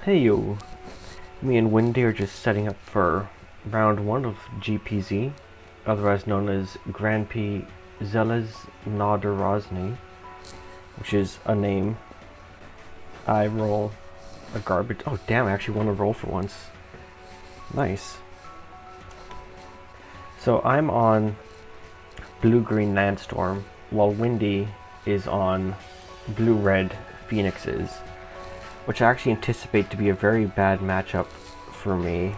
Hey you, me and Windy are just setting up for round 1 of GPZ, otherwise known as Grand Prix Zeles Naderozny, which is a name. I roll a garbage. Oh damn, I actually won a roll for once. Nice. So I'm on blue-green Landstorm, while Windy is on blue-red Phoenixes, which I actually anticipate to be a very bad matchup for me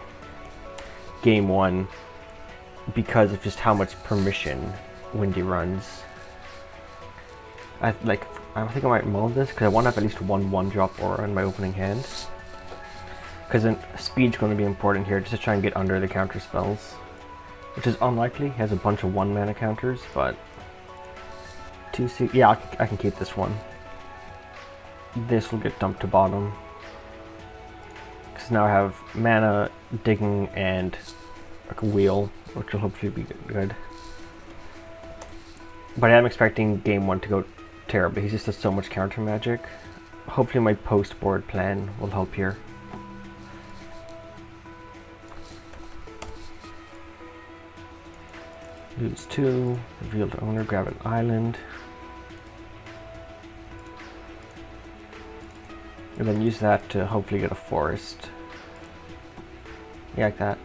game 1 because of just how much permission Windy runs. I think I might mull this because I want to have at least one drop aura in my opening hand, because then speed's going to be important here just to try and get under the counter spells, which is unlikely. He has a bunch of 1 mana counters, but yeah, I can keep this one. This will get dumped to bottom, because now I have mana, digging, and like a wheel, which will hopefully be good. But I am expecting game 1 to go terribly. He just does so much counter magic. Hopefully my post-board plan will help here. Lose 2, reveal the owner, grab an island. And then use that to hopefully get a forest. Yeah, like that.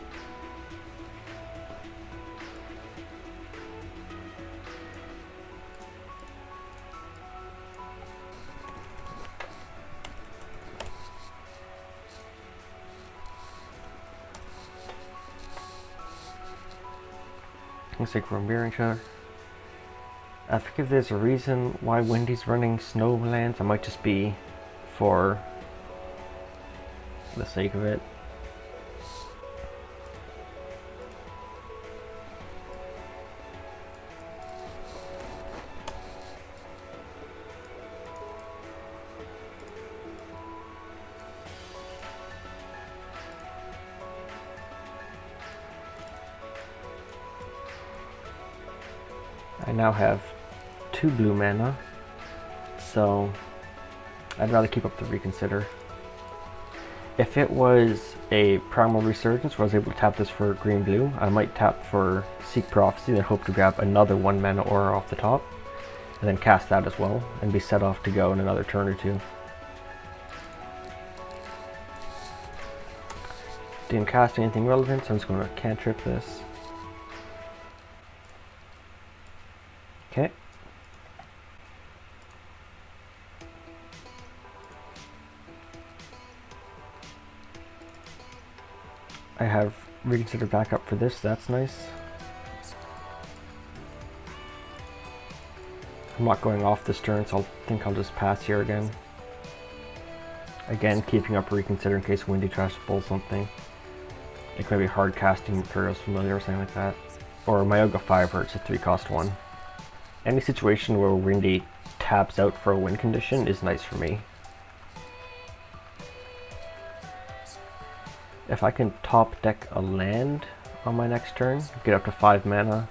Looks like we're mirroring each other. I think if there's a reason why Windy's running Snowlands, it might just be for the sake of it. I now have 2 blue mana, so I'd rather keep up the Reconsider. If it was a Primal Resurgence where I was able to tap this for green-blue, I might tap for Seek Prophecy, then hope to grab another 1 mana aura off the top, and then cast that as well, and be set off to go in another turn or 2. Didn't cast anything relevant, so I'm just going to cantrip this. Okay. I have Reconsider backup for this, that's nice. I'm not going off this turn, so I think I'll just pass here again. Again, keeping up Reconsider in case Windy tries to pull something. Like maybe hard casting Materials Familiar or something like that. Or Myoga 5 where it's a 3-cost 1. Any situation where Windy taps out for a win condition is nice for me. If I can top deck a land on my next turn, get up to 5 mana,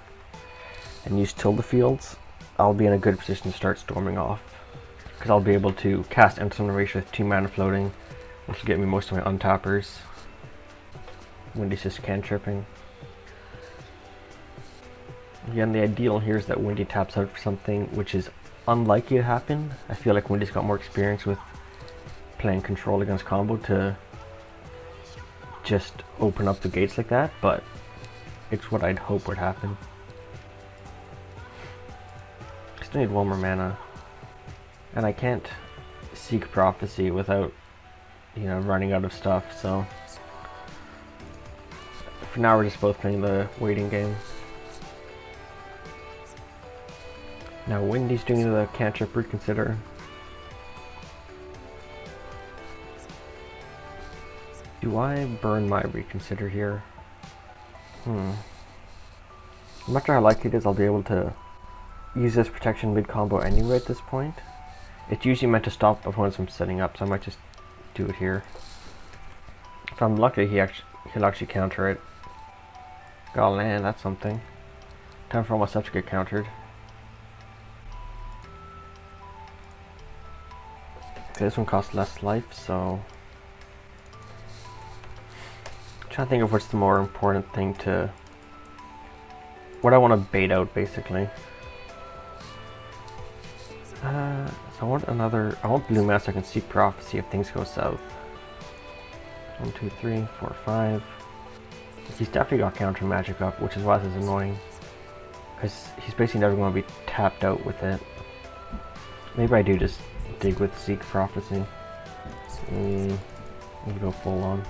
and use Tilde Fields, I'll be in a good position to start storming off. Because I'll be able to cast Incineration with 2 mana floating, which will get me most of my untappers. Windy's just cantripping. Again, the ideal here is that Windy taps out for something which is unlikely to happen. I feel like Windy's got more experience with playing control against combo to just open up the gates like that, but it's what I'd hope would happen. Still need 1 more mana, and I can't Seek Prophecy without, running out of stuff, so for now we're just both playing the waiting game. Now Windy's doing the cantrip Reconsider. Do I burn my Reconsider here? I'm not sure how likely it is I'll be able to use this protection mid-combo anyway at this point. It's usually meant to stop opponents from setting up, so I might just do it here. If I'm lucky, he'll actually counter it. Got a land, that's something. Time for all my stuff to get countered. Okay, this one costs less life, so trying to think of what's the more important thing to... what I want to bait out, basically. So I want another... I want Blue Mass so I can see Prophecy if things go south. 1, 2, 3, 4, 5. He's definitely got counter magic up, which is why this is annoying. Because he's basically never going to be tapped out with it. Maybe I do just dig with Seek Prophecy. We'll go full on.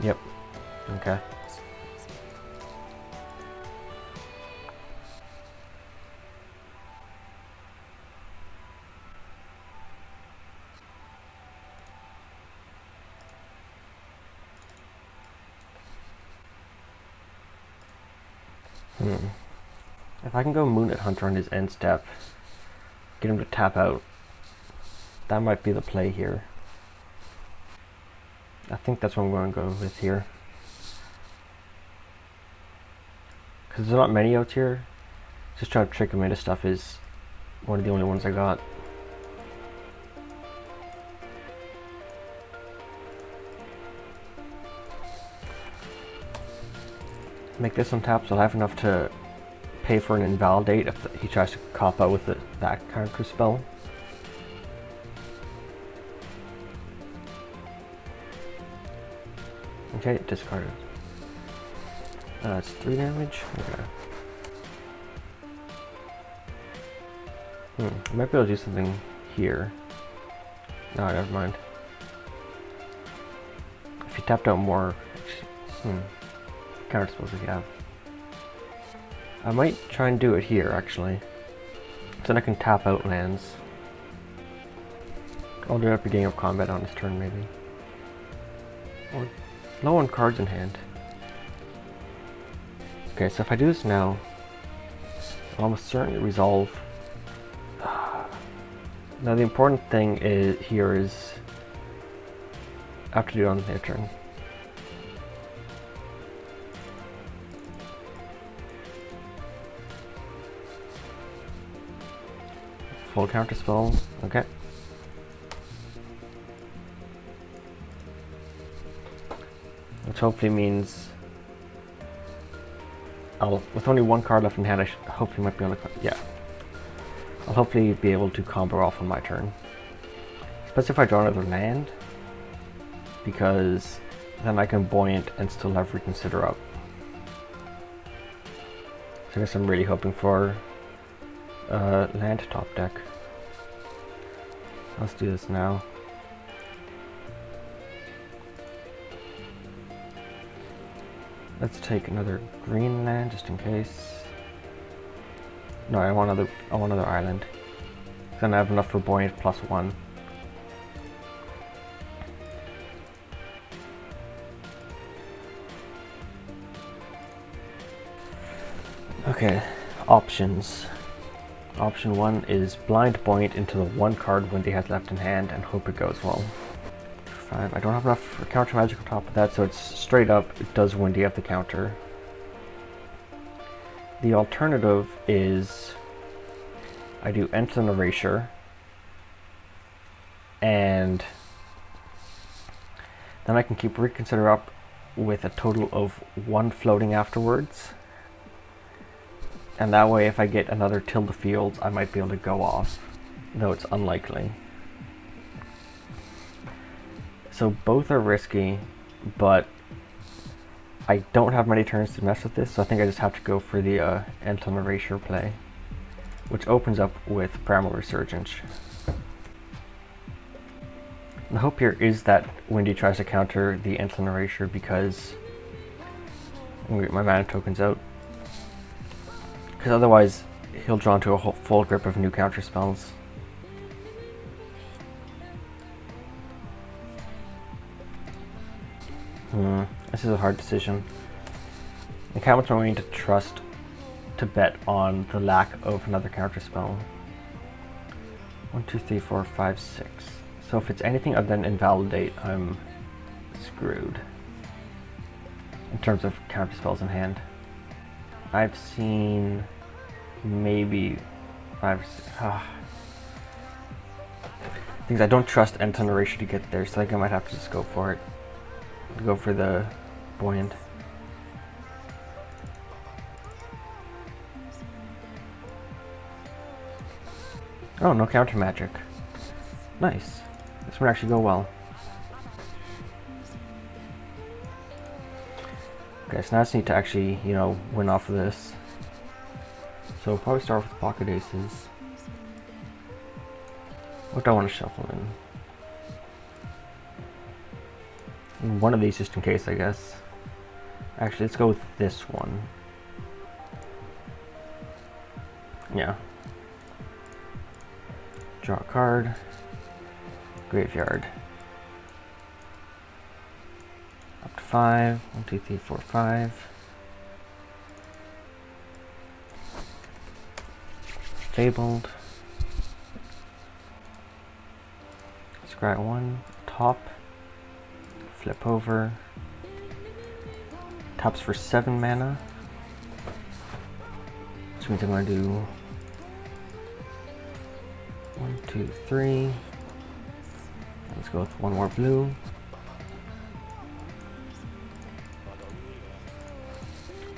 Yep. Okay. If I can go Moonet Hunter on his end step, get him to tap out, that might be the play here. I think that's what I'm going to go with here. Because there's not many outs here. Just trying to trick him into stuff is one of the only ones I got. Make this untap so I'll have enough to pay for an invalidate if he tries to cop out with that character spell. Okay, discarded. It's 3 damage. Okay. I might be able to do something here. No, never mind. If you tapped out more, counter spells if you have. I might try and do it here actually. So then I can tap out lands. I'll do it at the beginning of combat on his turn maybe. Or low on cards in hand. Okay, so if I do this now, I'll almost certainly resolve. Now the important thing here is I have to do it on their turn. Full counter spell, okay. Which hopefully means with only 1 card left in hand, I hopefully might be able to, yeah. I'll hopefully be able to combo off on my turn. Especially if I draw another land, because then I can Buoyant and still have Reconsider up. So I guess I'm really hoping for land top deck. Let's do this now. Let's take another green land just in case. No, I want another island. Then I have enough for Buoyant +1. Okay, options. Option 1 is blind Buoyant into the 1 card Wendy has left in hand and hope it goes well. 5. I don't have enough for counter magic on top of that, so it's straight up, it does Wendy have the counter. The alternative is I do Ensign Erasure, and then I can keep Reconsider up with a total of 1 floating afterwards. And that way if I get another Tilde Fields, I might be able to go off, though it's unlikely. So both are risky, but I don't have many turns to mess with this, so I think I just have to go for the Ensign Erasure play, which opens up with Primal Resurgence. The hope here is that Wendy tries to counter the Ensign Erasure because I'm gonna get my mana tokens out. Because otherwise, he'll draw into a full grip of new counter spells. This is a hard decision. And how much am I willing to trust to bet on the lack of another counter spell? 1, 2, 3, 4, 5, 6. So if it's anything other than Invalidate, I'm screwed in terms of counter spells in hand. I've seen maybe 5 or 6. Things I don't trust Enton Erasure to get there, so I think I might have to just go for it. Go for the Buoyant. Oh, no counter magic. Nice. This would actually go well. Okay, so now I just need to actually, you know, win off of this. So we'll probably start with pocket aces. What do I want to shuffle in? One of these just in case, I guess. Actually, let's go with this one. Yeah. Draw a card. Graveyard. Up to 5. 1, 2, 3, 4, 5. Fabled. Scry 1. Top. Flip over. Taps for 7 mana. Which means I'm going to do 1, 2, 3. Let's go with one more blue.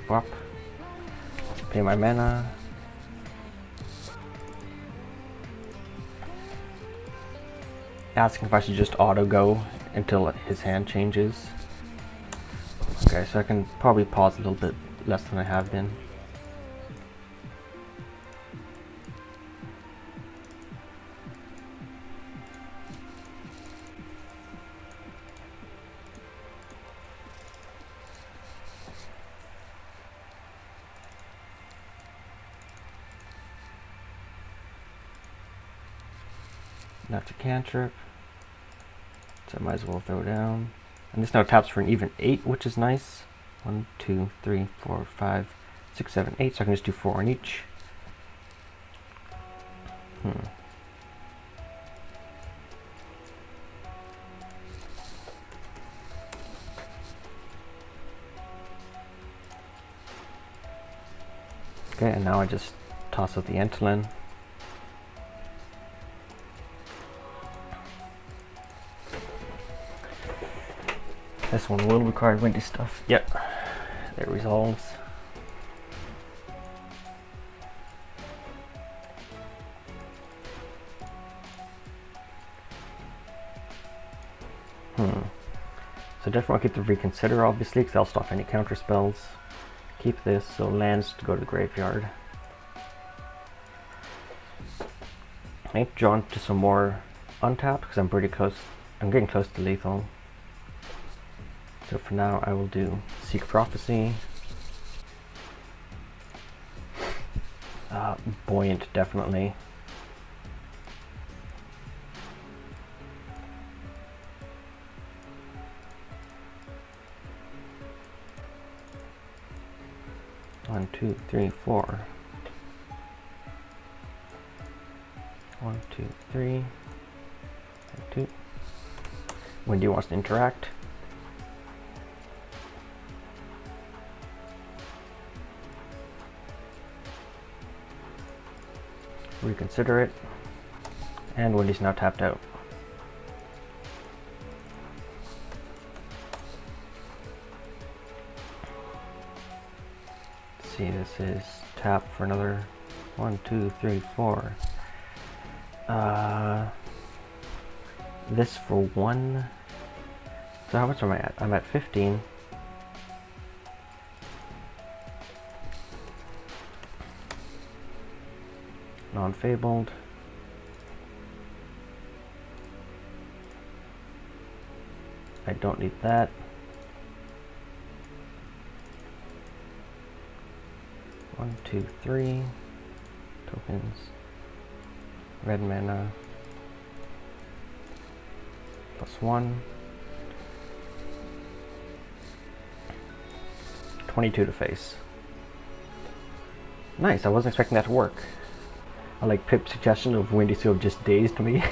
Whop. Pay my mana. Asking if I should just auto go until his hand changes. Okay, so I can probably pause a little bit less than I have been. That's a cantrip, so I might as well throw down. And this now taps for an even 8, which is nice. 1, 2, 3, 4, 5, 6, 7, 8, so I can just do 4 on each. Okay, and now I just toss out the Antolin. This one will require windy stuff. Yep, it resolves. So definitely keep the Reconsider, obviously, because I'll stop any counter spells. Keep this, so lands to go to the graveyard. I need to draw into some more untapped, because I'm pretty close. I'm getting close to lethal. So for now, I will do Seek Prophecy. Buoyant, definitely. One, 2, 3, 4. 1, 2, 3. 2. When do you want to interact? Reconsider it, and Wendy's now tapped out. Let's see, this is tap for another 1, 2, 3, 4. This for 1. So how much am I at? I'm at 15. Non-fabled. I don't need that. One, 2, 3 tokens. Red mana. +1. 22 to face. Nice, I wasn't expecting that to work. I like Pip's suggestion of Windy Seal just dazed me.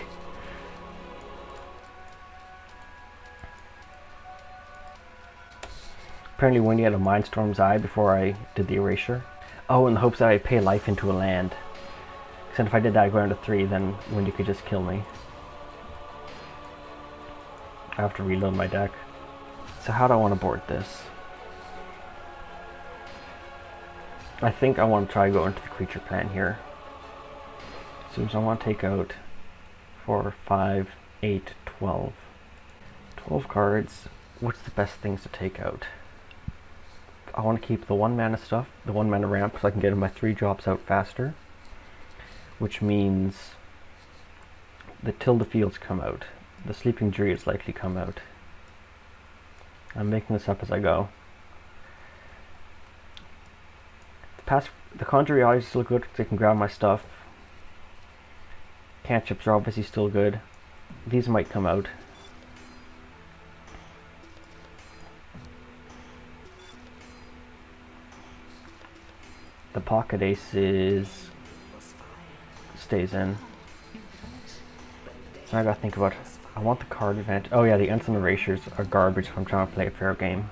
Apparently Windy had a Mindstorm's Eye before I did the erasure. Oh, in the hopes that I pay life into a land. Because if I did that, I go down to 3, then Windy could just kill me. I have to reload my deck. So how do I want to board this? I think I want to try go into the creature plan here. So I want to take out 4, 5, 8, 12. 12 cards. What's the best things to take out? I want to keep the 1 mana stuff, the 1 mana ramp, so I can get my 3 drops out faster. Which means the Tilda Fields come out. The Sleeping Druids likely come out. I'm making this up as I go. The Conjuring Eyes is still good because I can grab my stuff. Cantrips are obviously still good. These might come out. The Pocket Aces stays in. So I gotta think about, I want the card advantage. Oh yeah, the Instant Erasures are garbage if I'm trying to play a fair game.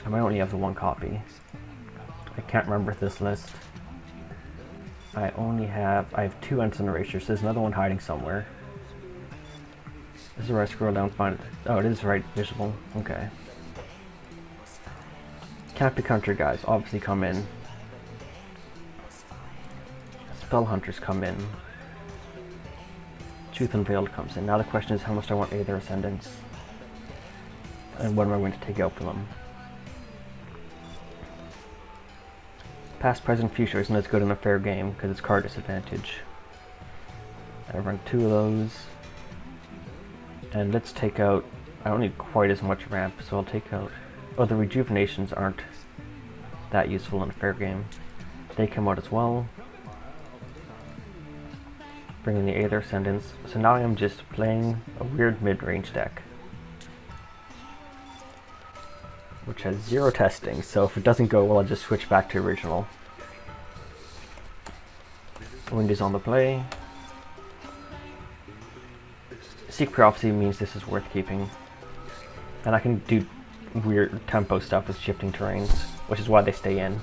I might only have the 1 copy. I can't remember this list. I have 2 Instant Erasures. There's another one hiding somewhere. This is where I scroll down and find it. Oh, it is right visible. Okay. Can't Be Country guys obviously come in. Spell Hunters come in. Truth Unveiled comes in. Now the question is, how much do I want Aether Ascendants? And what am I going to take out for them? Past, Present, Future isn't as good in a fair game because it's card disadvantage. I run 2 of those. And let's take out, I don't need quite as much ramp, so I'll take out, oh, the Rejuvenations aren't that useful in a fair game. They come out as well. Bring in the Aether Ascendants. So now I am just playing a weird mid-range deck, which has 0 testing, so if it doesn't go well, I'll just switch back to original. Wind is on the play. Seek Prophecy means this is worth keeping. And I can do weird tempo stuff with shifting terrains, which is why they stay in.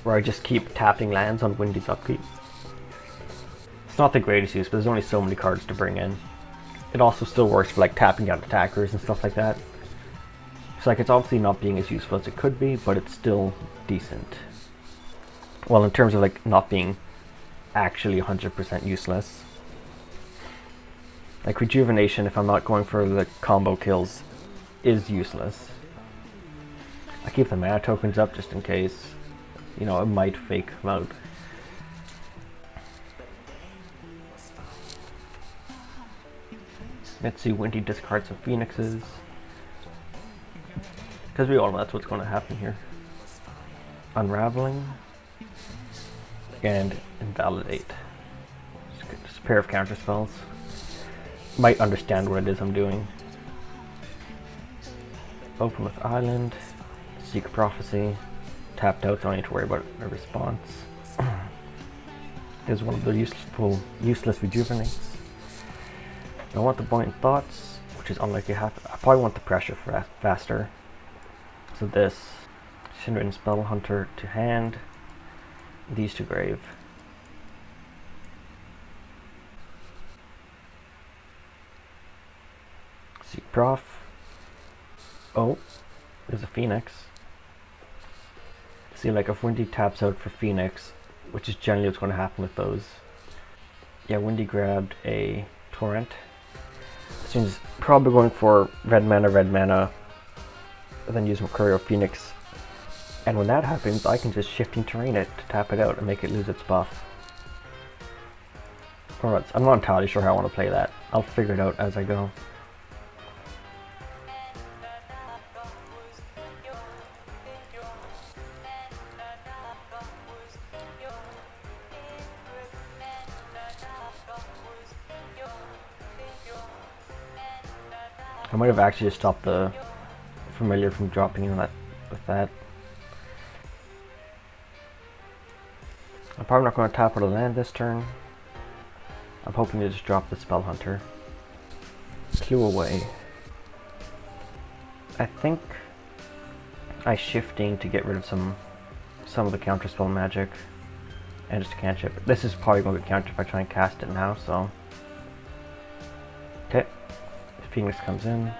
Where I just keep tapping lands on Windy's upkeep. It's not the greatest use, but there's only so many cards to bring in. It also still works for like tapping out attackers and stuff like that. So like, it's obviously not being as useful as it could be, but it's still decent. Well, in terms of like not being actually 100% useless. Like Rejuvenation, if I'm not going for the combo kills, is useless. I keep the mana tokens up just in case. You know, it might fake them out. Let's see, Windy discards some Phoenixes. Because we all know that's what's going to happen here. Unraveling. And Invalidate. Just a pair of counter spells. Might understand what it is I'm doing. Open with Island. Seek Prophecy. Tapped out, so I don't need to worry about a response. There's one of the useless Rejuvenates. I want the Buoyant Thoughts, which is unlikely to happen. I probably want the Pressure for faster. So this, Shinrin Spell Hunter to hand, these to grave. Seek Prof. Oh, there's a Phoenix. See, like if Windy taps out for Phoenix, which is generally what's going to happen with those. Yeah, Windy grabbed a Torrent. This means probably going for red mana, and then use Mercurial Phoenix. And when that happens, I can just Shifting Terrain it to tap it out and make it lose its buff. Or I'm not entirely sure how I want to play that. I'll figure it out as I go. I might have actually just stopped the Familiar from dropping in with that. I'm probably not going to tap out a land this turn. I'm hoping to just drop the Spell Hunter. Clue away. I think I Shifting to get rid of some of the counterspell magic and just cantrip. This is probably going to get countered if I try and cast it now, so Phoenix comes in.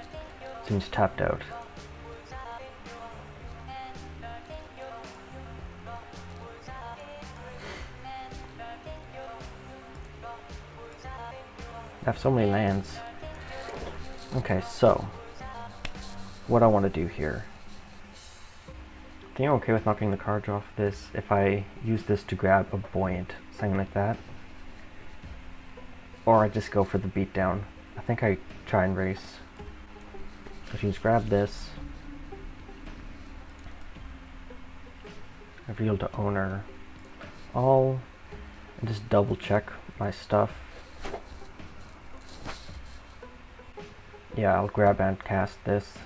Seems tapped out. I have so many lands. Okay, so what I want to do here. I think I'm okay with knocking the cards off this if I use this to grab a Buoyant, something like that. Or I just go for the beatdown. I think I try and race. So if you just grab this, reveal to owner all, and just double check my stuff. Yeah, I'll grab and cast this.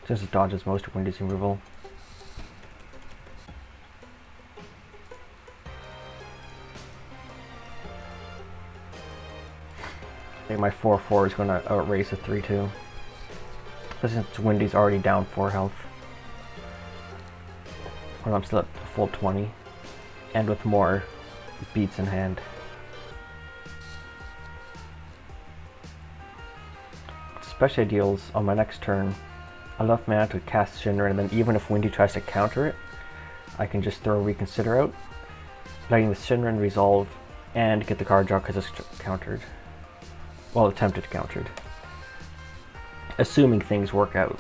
Since it dodges most of Wendy's removal. I think my 4/4 is going to outrace a 3/2. Since Wendy's already down 4 health. When I'm still at full 20. And with more beats in hand. Especially ideals on my next turn. I love mana to cast Shinra, and then even if Windy tries to counter it, I can just throw Reconsider out, letting the Shinra resolve and get the card draw because it's countered. Well, attempted countered. Assuming things work out.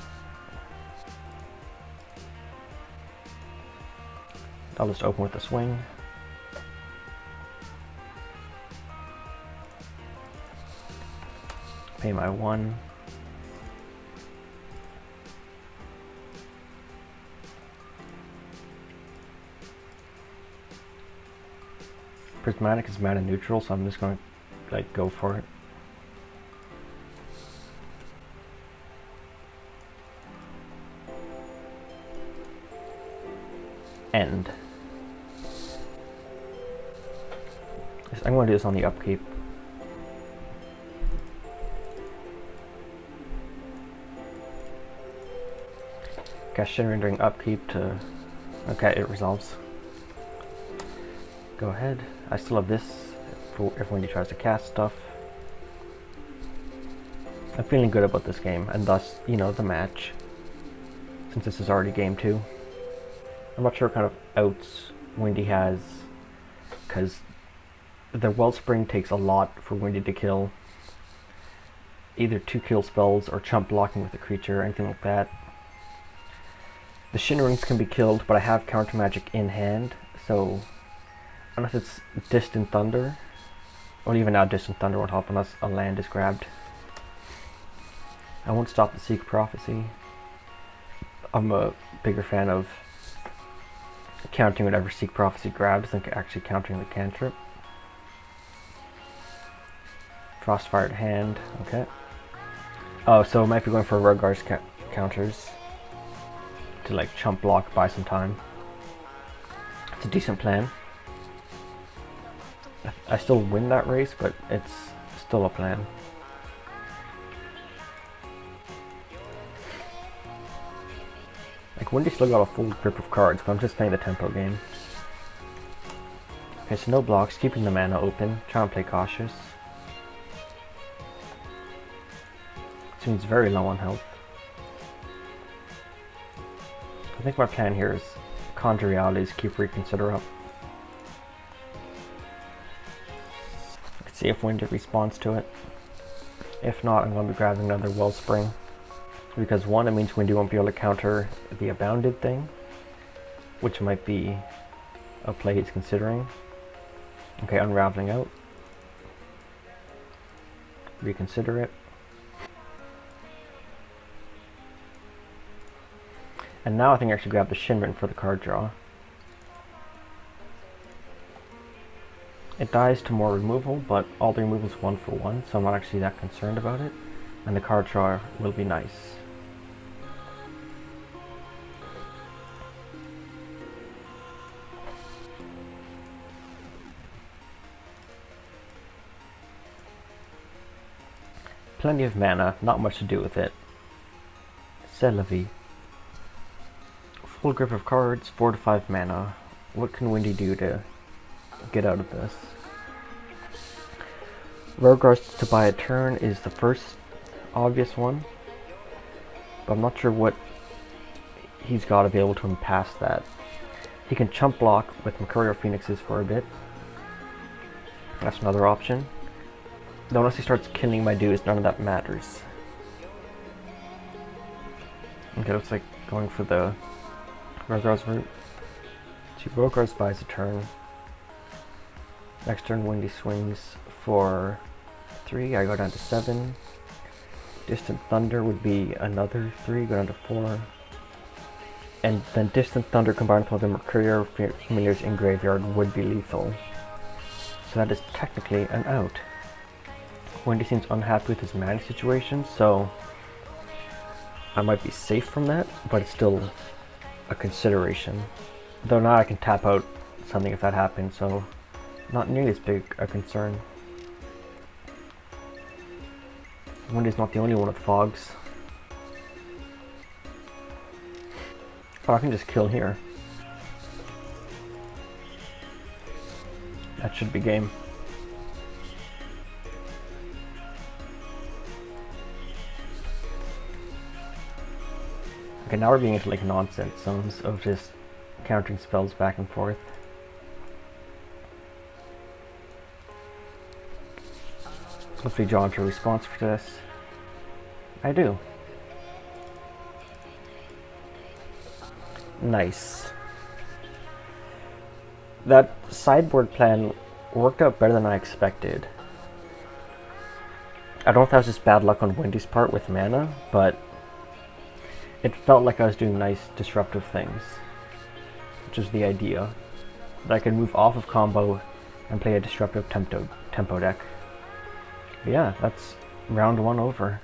I'll just open with a swing. Pay my 1. Prismatic is mana neutral, so I'm just going to like go for it. End. I'm going to do this on the upkeep. Cast Shinra during upkeep to... Okay, it resolves. Go ahead. I still have this for if Wendy tries to cast stuff. I'm feeling good about this game, and thus, you know, the match. Since this is already game 2. I'm not sure what kind of outs Wendy has, because the Wellspring takes a lot for Wendy to kill. Either 2 kill spells or chump blocking with a creature or anything like that. The Shinrings can be killed, but I have counter magic in hand, so unless it's Distant Thunder, or even now Distant Thunder won't help unless a land is grabbed. I won't stop the Seek Prophecy. I'm a bigger fan of countering whatever Seek Prophecy grabs than actually countering the cantrip. Frostfired hand, okay. Oh, so I might be going for Rogar's counters to like chump block, buy some time. It's a decent plan. I still win that race, but it's still a plan. Like, Wendy still got a full grip of cards, but I'm just playing the tempo game. Okay, so no blocks, keeping the mana open, trying to play cautious. Seems very low on health. I think my plan here is Conjure Realities, keep Reconsider up. Let's see if Wendy responds to it. If not, I'm going to be grabbing another Wellspring. Because one, it means Wendy won't be able to counter the Abounded thing, which might be a play he's considering. Okay, Unraveling out. Reconsider it. And now I think I should grab the Shinran for the card draw. It dies to more removal, but all the removal is 1 for 1, so I'm not actually that concerned about it. And the card draw will be nice. Plenty of mana, not much to do with it. C'est la vie. Full grip of cards, 4 to 5 mana. What can Wendy do to get out of this? Rogar's to buy a turn is the first obvious one, but I'm not sure what he's got available to him past that. He can chump block with Mercurial Phoenixes for a bit. That's another option. Though unless he starts killing my dudes, none of that matters. Okay, looks like going for the Rogar's route. 2 Rogar's buys a turn. Next turn, Windy swings for 3. I go down to 7. Distant Thunder would be another 3, go down to 4. And then Distant Thunder combined with the Mercurial Familiars in graveyard would be lethal. So that is technically an out. Wendy seems unhappy with his mana situation, so I might be safe from that, but it's still a consideration. Though now I can tap out something if that happens, so not nearly as big a concern. Wendy's not the only one with fogs. Oh, I can just kill here. That should be game. Okay, now we're getting into like nonsense zones of just countering spells back and forth. Hopefully draw into a response for this. I do. Nice. That sideboard plan worked out better than I expected. I don't know if that was just bad luck on Wendy's part with mana, but it felt like I was doing nice disruptive things, which is the idea. That I could move off of combo and play a disruptive tempo deck. But yeah, that's round 1 over.